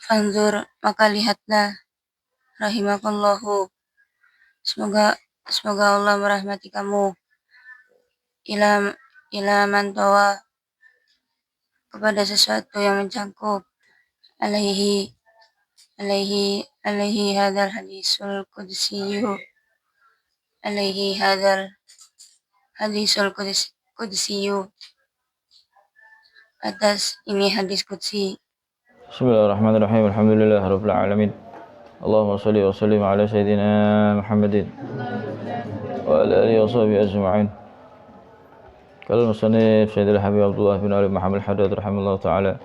Fanzur, maka lihatlah, rahimakallahu. Semoga Allah merahmati kamu. Ila man tawa, kepada sesuatu yang mencangkup alaihi hadal hadisul qudsiyu alaihi hadal hadisul qudsiyu, atas ini hadis qudsi. Bismillahirrahmanirrahim. Alhamdulillahirabbil alamin. Allahumma shalli wa sallim ala sayyidina Muhammadin wa ala alihi wa sahbihi ajma'in. Qala al-musannif Sayyidul Habib Abdullah bin Ali Muhammad Haddad rahimahullah ta'ala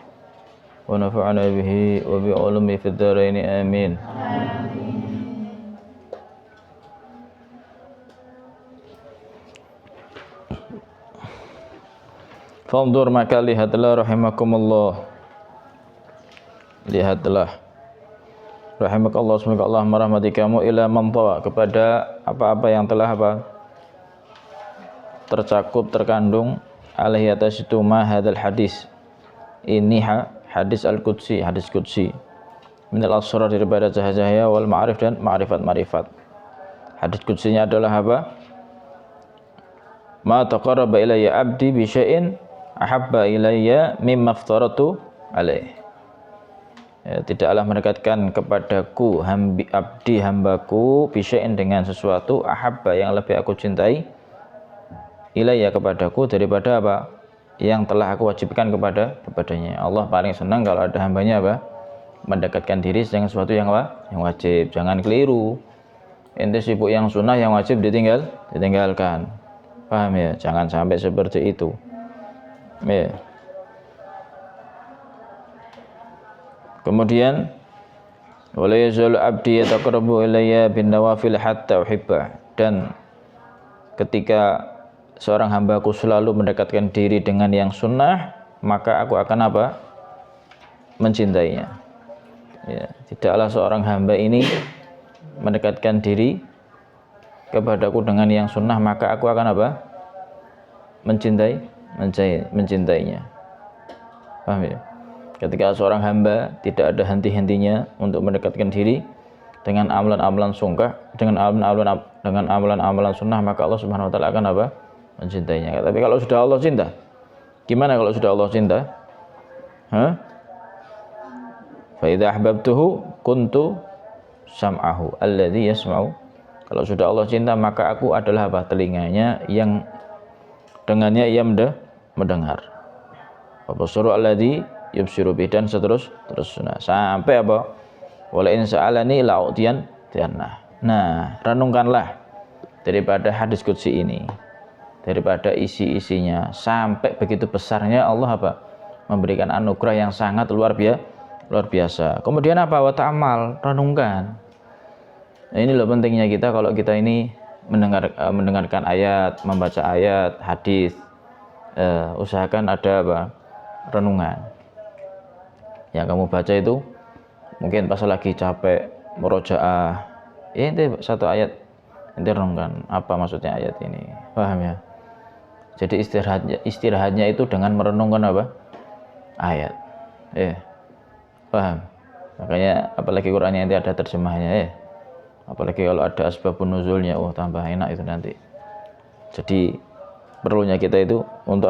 wa nafa'ana bihi wa bi ulumi fid dharain amin. Fanzur, maka lihatlah rahimakumullah. Lihatlah rahimakallah, semoga Allah merahmati kamu, ila man tawa, kepada apa-apa yang telah tercakup, terkandung alaihi atas itu ma hadal hadis, ini hadis al-qudsi, hadis qudsi, minal asrar, daripada cahaya-cahaya, wal ma'arif, dan ma'rifat-ma'rifat. Hadis qudsinya adalah apa? Ma taqarraba ilayya abdi bi syai'in ahabba ilayya mimma aftaratu alaih. Ya, tidaklah mendekatkan kepadaku abdi hambaku bisyai'in, dengan sesuatu, ahabba, yang lebih aku cintai, ilayya, kepadaku, daripada apa yang telah aku wajibkan kepadanya. Allah paling senang kalau ada hambanya mendekatkan diri dengan sesuatu yang wajib. Jangan keliru, ente sibuk yang sunnah, yang wajib ditinggalkan. Paham ya? Jangan sampai seperti itu ya. Kemudian wala yazal abdi yataqarrabu ilayya bin nawafil hatta uhibba, dan ketika seorang hambaku selalu mendekatkan diri dengan yang sunnah, maka aku akan mencintainya. Ya, tidaklah seorang hamba ini mendekatkan diri kepadaku dengan yang sunnah, maka aku akan mencintainya. Paham ya? Ketika seorang hamba tidak ada henti-hentinya untuk mendekatkan diri dengan amalan-amalan sunnah, dengan amalan-amalan sunnah, maka Allah Subhanahu wa taala akan mencintainya. Tapi kalau sudah Allah cinta, gimana kalau sudah Allah cinta? Fa idza ahbabtuhu kuntu sam'ahu alladzi yasma'u. Kalau sudah Allah cinta, maka aku adalah telinganya yang dengannya ia mendengar. Wa basaru alladzi yubsiru bih, dan seterusnya sampai wala in sa'alani la'utiyan jannah. Nah, renungkanlah daripada hadis qudsi ini, daripada isi-isinya, sampai begitu besarnya Allah memberikan anugerah yang sangat luar biasa. Kemudian wa ta'amal, renungkan. Nah, ini loh pentingnya kita kalau kita ini mendengarkan ayat, membaca ayat, hadis, usahakan ada renungan. Yang kamu baca itu mungkin pas lagi capek murojaah, ini satu ayat, ente renungkan apa maksudnya ayat ini. Paham ya? Jadi istirahatnya itu dengan merenungkan ayat. Paham? Makanya apalagi Qur'annya nanti ada terjemahnya apalagi kalau ada asbabun nuzulnya, tambah enak itu nanti. Jadi perlunya kita itu untuk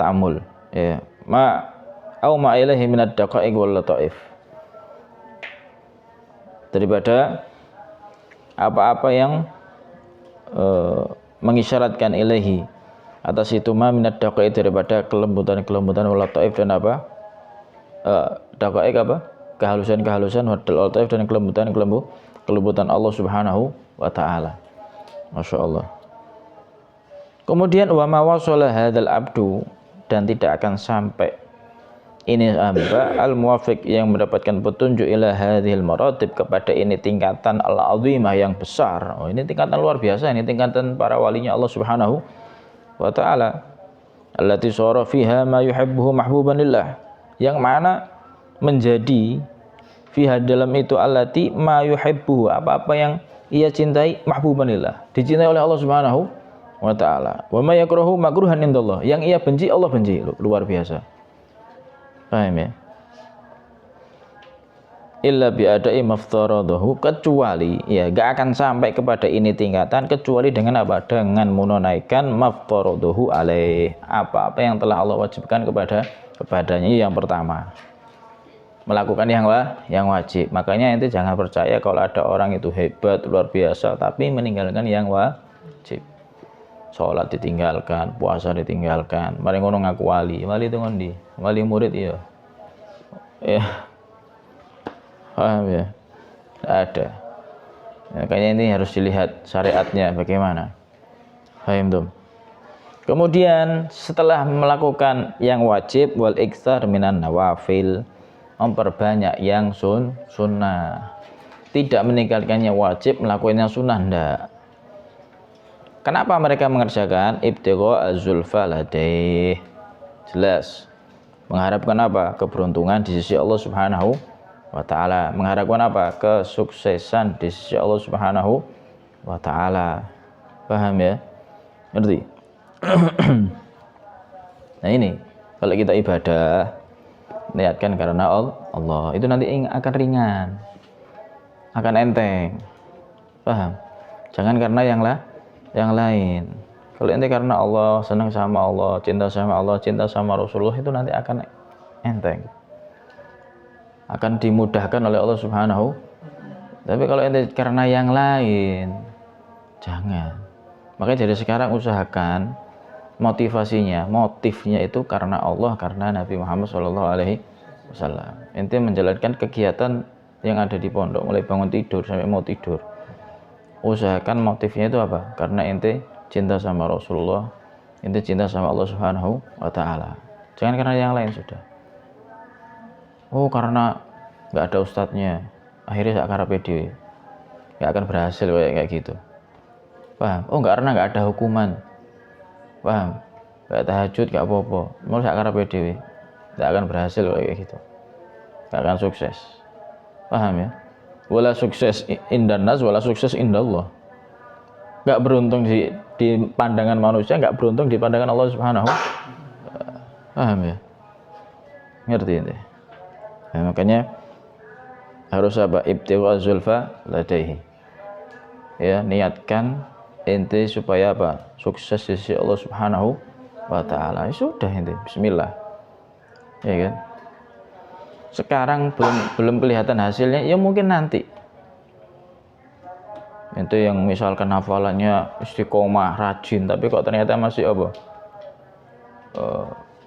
ta'amul ma ilaihi minad daqaiq wal lataif, daripada apa-apa yang mengisyaratkan ilahi atas itu, ma minad daqaiq, daripada kelembutan wal lataif, dan daqaiq kehalusan wal lataif, dan kelembutan Allah Subhanahu wa taala. Masyaallah. Kemudian wa ma wasala hadzal abdu, dan tidak akan sampai ini hamba al-muwafiq, yang mendapatkan petunjuk, ila hadhil maratib, kepada ini tingkatan al-azimah yang besar. Ini tingkatan luar biasa, ini tingkatan para walinya Allah Subhanahu wa taala. Allati sara fiha ma yuhibbuhu mahbuban lillah, yang mana menjadi fiha, dalam itu, allati ma yuhibbuhu, apa-apa yang ia cintai, mahbuban lillah, dicintai oleh Allah Subhanahu wa taala. Wa ma yakrahu makruhan indallah, yang ia benci Allah benci. Luar biasa. Paham ya? illa bi'ada'i maftaradahu, kecuali ya gak akan sampai kepada ini tingkatan kecuali dengan apa? Dengan menunaikan maftaradahu alaih, apa-apa yang telah Allah wajibkan kepadanya. Yang pertama, melakukan yang wajib. Makanya ente jangan percaya kalau ada orang itu hebat luar biasa tapi meninggalkan yang wajib. Sholat ditinggalkan, puasa ditinggalkan, mari ngono ngaku wali itu ngondi, wali murid iya. Ya, paham ya? Tidak ada. Makanya ini harus dilihat syariatnya bagaimana. Paham tuh? Kemudian setelah melakukan yang wajib, wal iktsar minan nawafil, memperbanyak yang sunnah. Tidak meninggalkannya wajib, melakukannya sunnah ndak. Kenapa mereka mengerjakan ibtigha az-zulfa ladaih? Jelas. Mengharapkan apa? Keberuntungan di sisi Allah Subhanahu wa taala. Mengharapkan apa? Kesuksesan di sisi Allah Subhanahu wa taala. Paham ya? Ngerti? Nah ini, kalau kita ibadah niatkan karena Allah, itu nanti akan ringan, akan enteng. Paham? Jangan karena yang lain. Kalau ente karena Allah, senang sama Allah, cinta sama Rasulullah, itu nanti akan enteng, akan dimudahkan oleh Allah Subhanahu. Tapi kalau ente karena yang lain, jangan. Makanya dari sekarang usahakan motifnya itu karena Allah, karena Nabi Muhammad SAW. Ente menjalankan kegiatan yang ada di pondok, mulai bangun tidur sampai mau tidur, usahakan motifnya itu apa? Karena ente cinta sama Rasulullah, ente cinta sama Allah Subhanahu wa taala. Jangan karena yang lain sudah. Oh, karena nggak ada ustadznya, akhirnya sak karepe dhewe. Nggak akan berhasil kayak gitu. Paham? Oh, karena nggak ada hukuman. Paham? Nggak tahajud, nggak apa-apa. Mau sak karepe dhewe. Nggak akan berhasil kayak gitu. Nggak akan sukses. Paham ya? Wala sukses indan nas, wala sukses indallah. Nggak beruntung di pandangan manusia, nggak beruntung di pandangan Allah Subhanahu. Paham ya? Ngerti ini? Nah, makanya harus apa? Ibtigha zulfa ladaihi. Ya, niatkan ente supaya apa? Sukses di sisi Allah Subhanahu wa taala. Ya sudah ente, bismillah. Ya kan? Sekarang belum kelihatan hasilnya, ya mungkin nanti. Itu yang misalkan hafalannya istiqomah, rajin, tapi kok ternyata masih apa?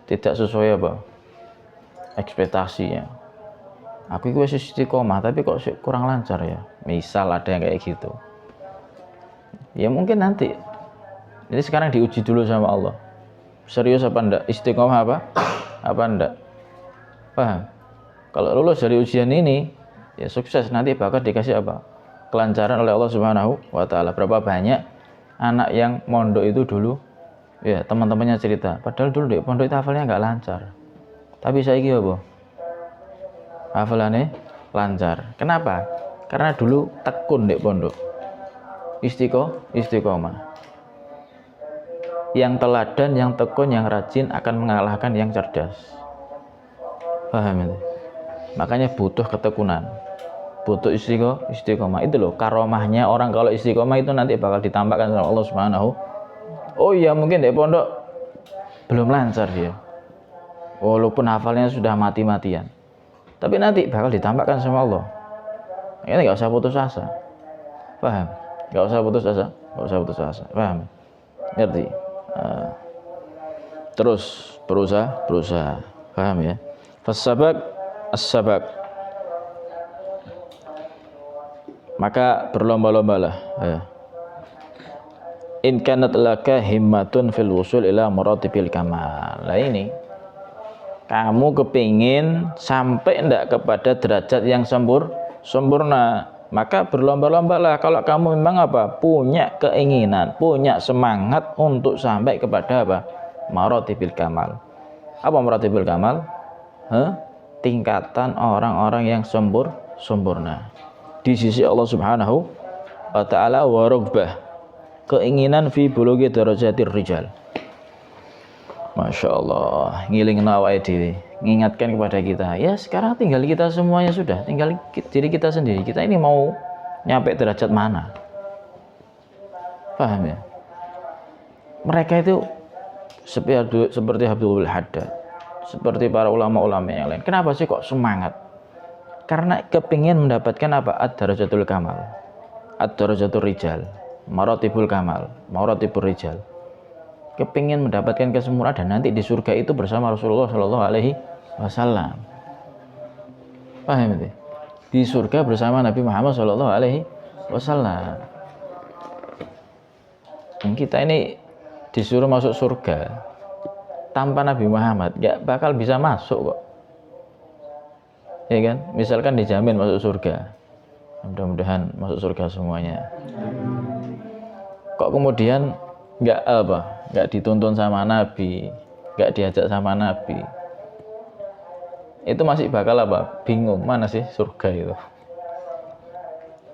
Tidak sesuai apa? Ekspektasinya. Aku itu istiqomah, tapi kok kurang lancar ya. Misal ada yang kayak gitu. Ya mungkin nanti. Jadi sekarang diuji dulu sama Allah. Serius apa enggak? Istiqomah apa? Apa enggak? Paham? Kalau lulus dari ujian ini, ya sukses, nanti bakal dikasih apa? Kelancaran oleh Allah Subhanahu wa taala. Berapa banyak anak yang mondok itu dulu, ya teman-temannya cerita, padahal dulu di pondok itu hafalnya nggak lancar. Tapi saiki apa? Hafalannya lancar. Kenapa? Karena dulu tekun di pondok. Istiqomah. Yang teladan, yang tekun, yang rajin akan mengalahkan yang cerdas. Paham itu? Makanya butuh ketekunan, butuh istiqomah. Itu loh karomahnya orang kalau istiqomah itu nanti bakal ditampakkan sama Allah Subhanahu. Oh iya, mungkin di pondok belum lancar dia, walaupun hafalnya sudah mati-matian, tapi nanti bakal ditampakkan sama Allah. Ini nggak usah putus asa. Paham? Nggak usah putus asa. Paham? Ngerti? Terus berusaha. Paham ya? Fasabak as-sabak, maka berlomba-lombalah ya. In kanat laka himmatun fil wusul ila maratibil kamal. Lah ini kamu kepingin sampai ndak kepada derajat yang sempurna, maka berlomba-lombalah. Kalau kamu memang apa? Punya keinginan, punya semangat untuk sampai kepada apa? Maratibil kamal. Apa maratibil kamal? Tingkatan orang-orang yang sempurna di sisi Allah Subhanahu wa taala, wa raghbah, keinginan fi bulughi darajatir rijal. Masya Allah, ngilingna awake dhewe mengingatkan kepada kita, ya sekarang tinggal kita semuanya sudah, tinggal diri kita sendiri. Kita ini mau nyampe derajat mana? Paham ya? Mereka itu seperti Habibul Haddad, seperti para ulama-ulama yang lain. Kenapa sih kok semangat? Karena kepingin mendapatkan apa? Ad-darajatul kamal, ad-darajatul rijal, maratibul kamal, maratibul rijal. Kepingin mendapatkan kesempurnaan dan nanti di surga itu bersama Rasulullah Shallallahu Alaihi Wasallam. Paham itu? Di surga bersama Nabi Muhammad Shallallahu Alaihi Wasallam. Dan kita ini disuruh masuk surga tanpa Nabi Muhammad gak bakal bisa masuk kok, ya kan? Misalkan dijamin masuk surga, mudah-mudahan masuk surga semuanya, kok kemudian nggak dituntun sama Nabi, nggak diajak sama Nabi, itu masih bakal apa? Bingung mana sih surga itu.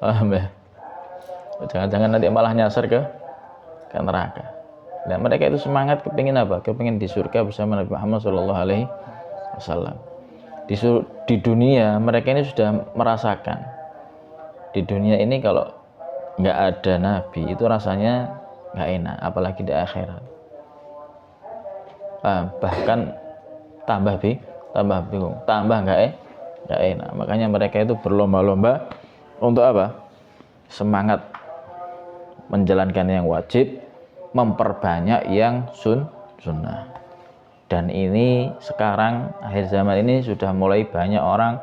Paham ya? Jangan-jangan nanti malah nyasar ke neraka. Nah, mereka itu semangat kepingin apa? Kepingin di surga bersama Nabi Muhammad Shallallahu Alaihi Wasallam. Di dunia mereka ini sudah merasakan. Di dunia ini kalau nggak ada Nabi itu rasanya nggak enak, apalagi di akhirat. Bahkan tambah bingung, tambah nggak enak. Makanya mereka itu berlomba-lomba untuk apa? Semangat menjalankan yang wajib, memperbanyak yang sunnah. Dan ini sekarang akhir zaman ini sudah mulai banyak orang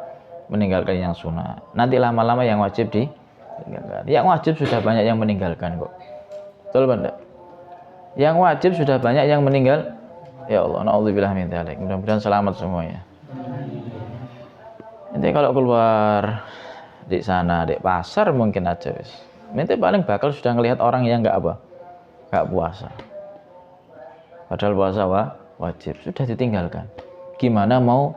meninggalkan yang sunnah. Nanti lama-lama yang wajib ditinggalkan. Yang wajib sudah banyak yang meninggalkan kok. Betul Banda? Yang wajib sudah banyak yang meninggal. Ya Allah, na'udzubillah min dzalik. Mudah-mudahan selamat semuanya. Nanti kalau keluar di sana, di pasar mungkin aja wis. Nanti paling bakal sudah ngelihat orang yang nggak puasa. Padahal puasa wajib sudah ditinggalkan. Gimana mau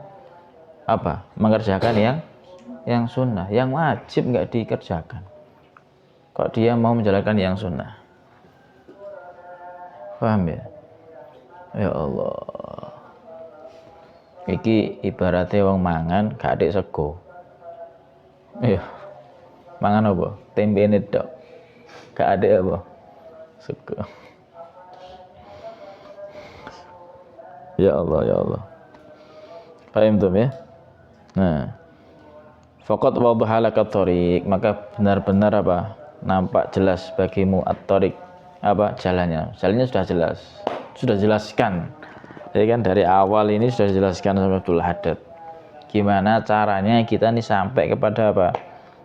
mengerjakan yang sunnah, yang wajib nggak dikerjakan. Kok dia mau menjalankan yang sunnah? Paham ya? Ya Allah. Iki ibaratnya wong mangan gak adik sego. Iya. Mangan apa? Tempe ini dok. Gak adik apa? Sego. Ya Allah, ya Allah. Paham tuh ya? Nah. Faqad wadhaha laka thoriq, maka benar-benar nampak jelas bagimu at-thoriq, jalannya. Jalannya sudah jelas. Sudah jelaskan. Jadi kan dari awal ini sudah dijelaskan sama Abdul Haddad. Gimana caranya kita nih sampai kepada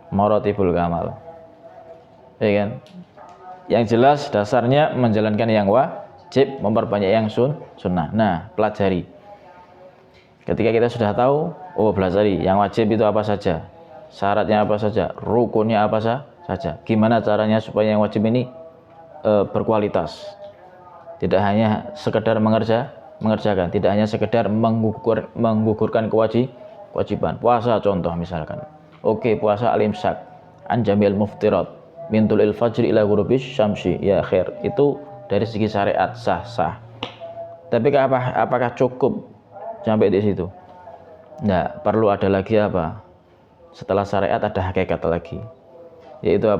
maratibul kamal. Ya kan? Yang jelas dasarnya menjalankan yang wajib, memperbanyak yang sunnah. Nah, pelajari. Ketika kita sudah tahu, pelajari yang wajib itu apa saja, syaratnya apa saja, rukunnya apa saja. Gimana caranya supaya yang wajib ini berkualitas. Tidak hanya sekedar mengerjakan, tidak hanya sekedar menggugurkan kewajiban. Puasa contoh misalkan. Oke, puasa al-imsak an jamil muftirat min tulil fajri ila ghurubis syamsi, ya khair. Itu dari segi syariat sah. Tapi apakah cukup sampai di situ? Nah, perlu ada lagi setelah syariat ada hakikat lagi, yaitu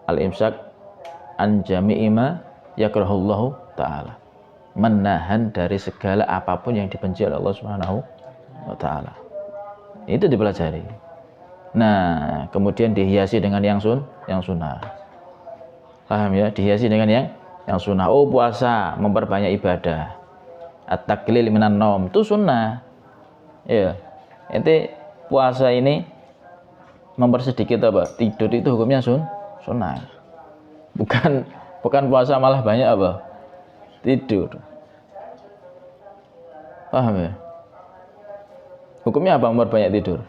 al-imsak an jami'i ma yakrahullahu ta'ala, menahan dari segala apapun yang dibenci oleh Allah Subhanahu wa ta'ala. Itu dipelajari. Nah, kemudian dihiasi dengan yang sunnah. Paham ya? Dihiasi dengan yang sunnah. Puasa memperbanyak ibadah. At-taqlil minan naum itu sunnah. Ya. Ente puasa ini mempersedikit tidur itu hukumnya sunnah. Bukan puasa malah banyak tidur. Paham ya? Hukumnya memperbanyak tidur.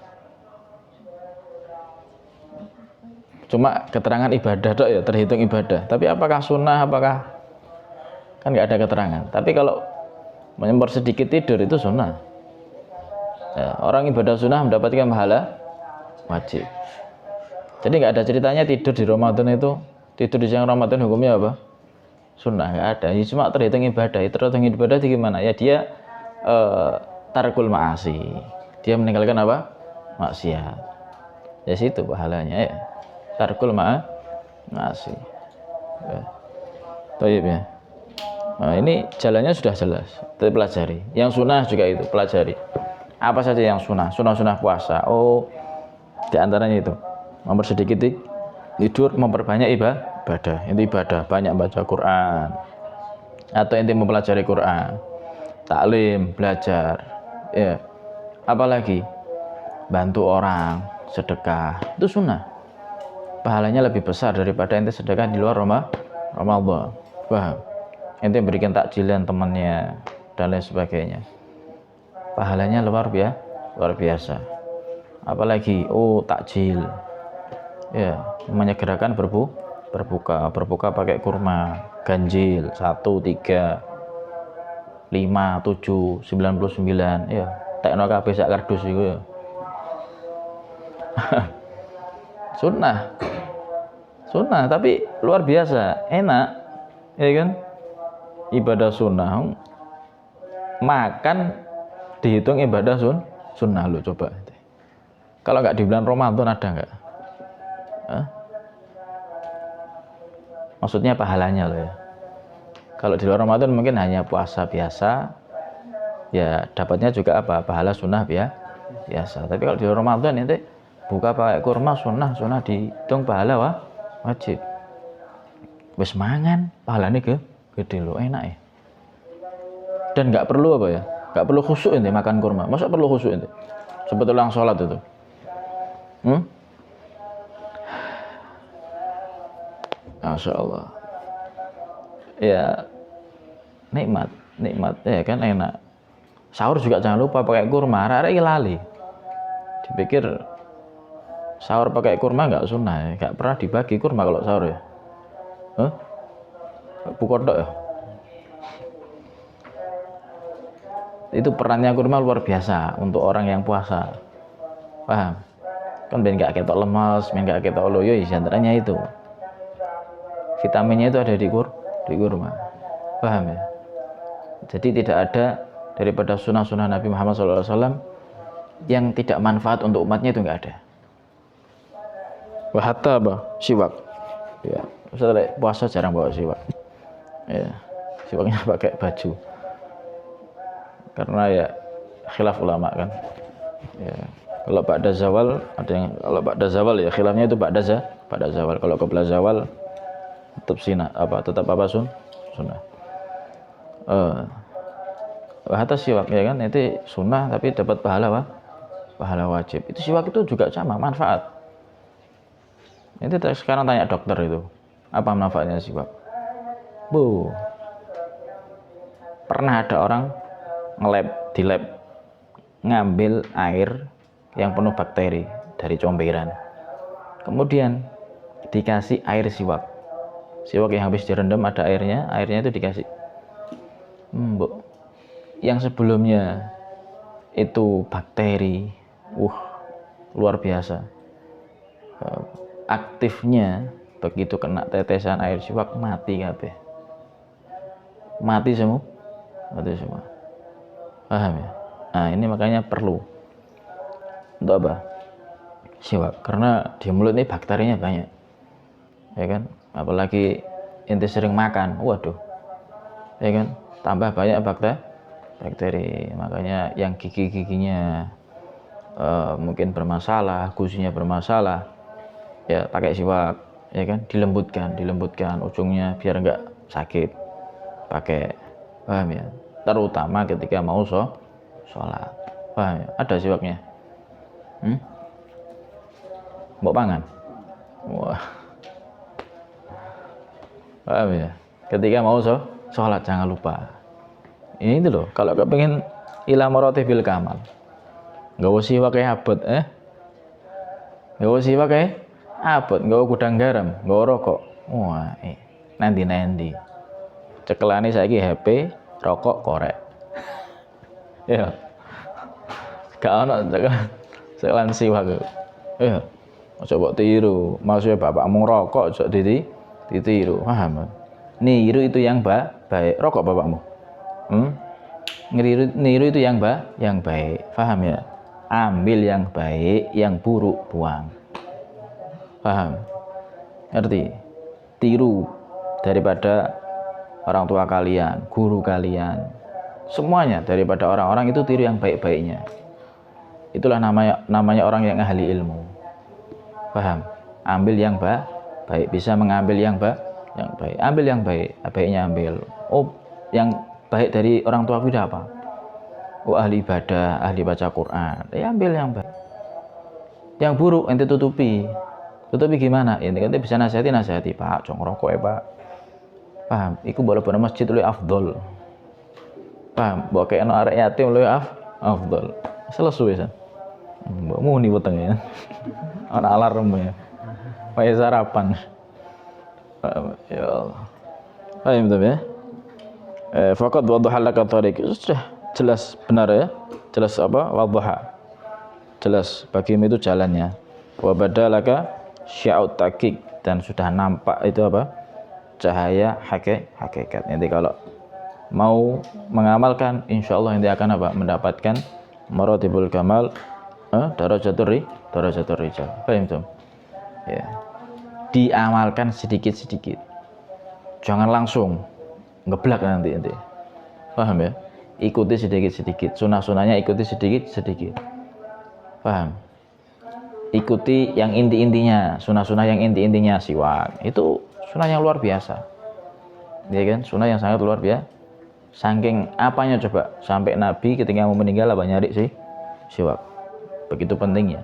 Cuma keterangan ibadah tok ya, terhitung ibadah. Tapi apakah sunnah, kan nggak ada keterangan. Tapi kalau mempersedikit tidur itu sunnah. Ya, orang ibadah sunnah mendapatkan pahala wajib. Jadi nggak ada ceritanya tidur di Ramadan itu, tidur di siang Ramadan hukumnya sunnah, nggak ada. Ya, cuma terhitung ibadah. Terhitung ibadah di gimana? Ya dia tarkul ma'asi. Dia meninggalkan apa? Maksiat. Ya situ pahalanya ya. Tarkul ma'asi. Ya. Toyib ya. Nah, ini jalannya sudah jelas, kita pelajari. Yang sunnah juga itu, pelajari. Apa saja yang sunnah? Sunnah-sunnah puasa. Oh, di antaranya itu mempersedikit tidur, memperbanyak ibadah. Itu ibadah, banyak baca Quran. Atau inti mempelajari Quran, taklim, belajar. Ya. Apalagi bantu orang, sedekah. Itu sunnah. Pahalanya lebih besar daripada ente sedekah di luar Ramadan. Paham? Ente berikan takjilan temannya dan lain sebagainya, pahalanya luar biasa. Apalagi takjil ya, menyegerakan berbuka pakai kurma, ganjil 1, 3, 5, 7, 99 ya, tekno kabeh sak kardus iku ya. Sunnah tapi luar biasa enak ya kan. Ibadah sunnah, makan dihitung ibadah sunnah. Lo coba, kalau nggak di bulan Ramadan ada nggak? Maksudnya pahalanya loh ya. Kalau di luar Ramadan mungkin hanya puasa biasa, ya dapatnya juga apa? Pahala sunnah biasa. Tapi kalau di luar Ramadan nanti buka pakai kurma sunnah dihitung pahala wajib. Wes mangan pahalanya gede lo, enak ya. Dan nggak perlu apa ya, nggak perlu khusyuk ente makan kurma. Masa perlu khusyuk ente sebetulnya yang sholat itu? Masya Allah ya, nikmat ya kan, enak. Sahur juga jangan lupa pakai kurma. Arek-arek lali dipikir sahur pakai kurma nggak sunnah ya. Nggak pernah dibagi kurma kalau sahur ya. Bukodok ya. Itu perannya kurma luar biasa untuk orang yang puasa. Paham? Kan ben gak ketok lemas, ben gak ketok loyo, antaranya itu. Vitaminnya itu ada di kurma. Paham ya? Jadi tidak ada daripada sunnah-sunnah Nabi Muhammad SAW yang tidak manfaat untuk umatnya, itu enggak ada. Hatta siwak. Ya, misalnya puasa jarang bawa siwak. Ya, siwaknya pakai baju. Karena ya khilaf ulama kan. Ya, kalau ba'da zawal ada yang, kalau ba'da zawal ya khilafnya itu ba'da zawal. Kalau qabla zawal tetap sunnah. Hatta siwak ya kan, itu sunnah tapi dapat pahala wajib. Itu siwak itu juga sama manfaat. Itu sekarang tanya dokter itu, apa manfaatnya siwak? Pernah ada orang di lab ngambil air yang penuh bakteri dari comberan, kemudian dikasih air siwak yang habis direndam, ada airnya itu dikasih. Yang sebelumnya itu bakteri, luar biasa aktifnya, begitu kena tetesan air siwak mati kabeh. Mati semua. Paham ya? Nah, ini makanya perlu untuk apa? Siwak, karena di mulut ini bakterinya banyak. Ya kan? Apalagi ente sering makan, waduh. Ya kan? Tambah banyak bakteri. Makanya yang gigi-giginya mungkin bermasalah, gusinya bermasalah, ya pakai siwak, ya kan, dilembutkan ujungnya biar enggak sakit, pakai. Paham ya? Terutama ketika mau sholat. Paham ya? Ada siwaknya. Mau pangan. Wah. Paham ya? Ketika mau sholat jangan lupa. Ini itu loh, kalau kepengen ila maratibil kamal, nggak usah siwak kayak abot, nggak usah siwak kayak abot, nggak usah gudang garam, nggak usah rokok. Wah, nanti cekelane saiki HP, rokok, korek. Ya, gak ono cekelan siwak. Ya, coba tiru, maksudnya bapakmu rokok, coba ditiru, paham? Niru itu yang baik, rokok bapakmu. Niru itu yang baik. Paham ya? Ambil yang baik, yang buruk buang. Paham? Ngerti? Tiru daripada orang tua kalian, guru kalian, semuanya daripada orang-orang itu tiru yang baik-baiknya. Itulah namanya orang yang ahli ilmu. Paham? Ambil yang baik, bisa mengambil yang baik. Ambil yang baik, baiknya ambil. Oh, yang baik dari orang tua kita apa? Oh, ahli ibadah, ahli baca Quran. Ambil yang baik. Yang buruk ente tutupi. Tutupi gimana? Ente kan bisa nasihati, Pak, jangan rokok ya, Pak. Paham? Iku boleh bener masjid lu afdol. Paham? Bawa kayak arek yatim lu afdol. Selesai san. Mbak muni wetenge ya. Ana alarm ya. Pakai sarapan. Ya Allah. Paham betul ya? Faqad waddaha laka tariq. Sudah jelas benar ya. Jelas apa? Waddaha. Jelas bagimu itu jalannya. Wa badalaka sya'ut taqiq, dan sudah nampak itu apa? Cahaya hakikat. Nanti kalau mau mengamalkan, insyaallah nanti akan apa? Mendapatkan maratibul kamal, darajatur rijal. Paham tuh? Ya. Diamalkan sedikit-sedikit. Jangan langsung ngeblak nanti. Paham ya? Ikuti sedikit-sedikit. Sunah-sunahnya ikuti sedikit-sedikit. Paham? Ikuti yang inti-intinya, sunah-sunah yang inti-intinya, siwak. Itu sunah yang luar biasa. Ya kan? Sunah yang sangat luar biasa. Saking apanya coba? Sampai Nabi ketika mau meninggal apa nyari sih? Siwak. Begitu pentingnya.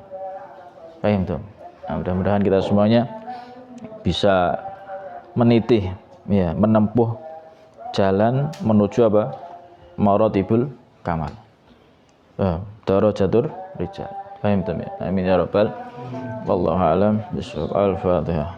Paham tuh? Nah, mudah-mudahan kita semuanya bisa menitih, ya, menempuh jalan menuju apa? Maratibul kamal. Darajatur rijal. Paham tuh ya? Amin ya rabbal. Wallahu a'lam bishawab. Al-Fatihah.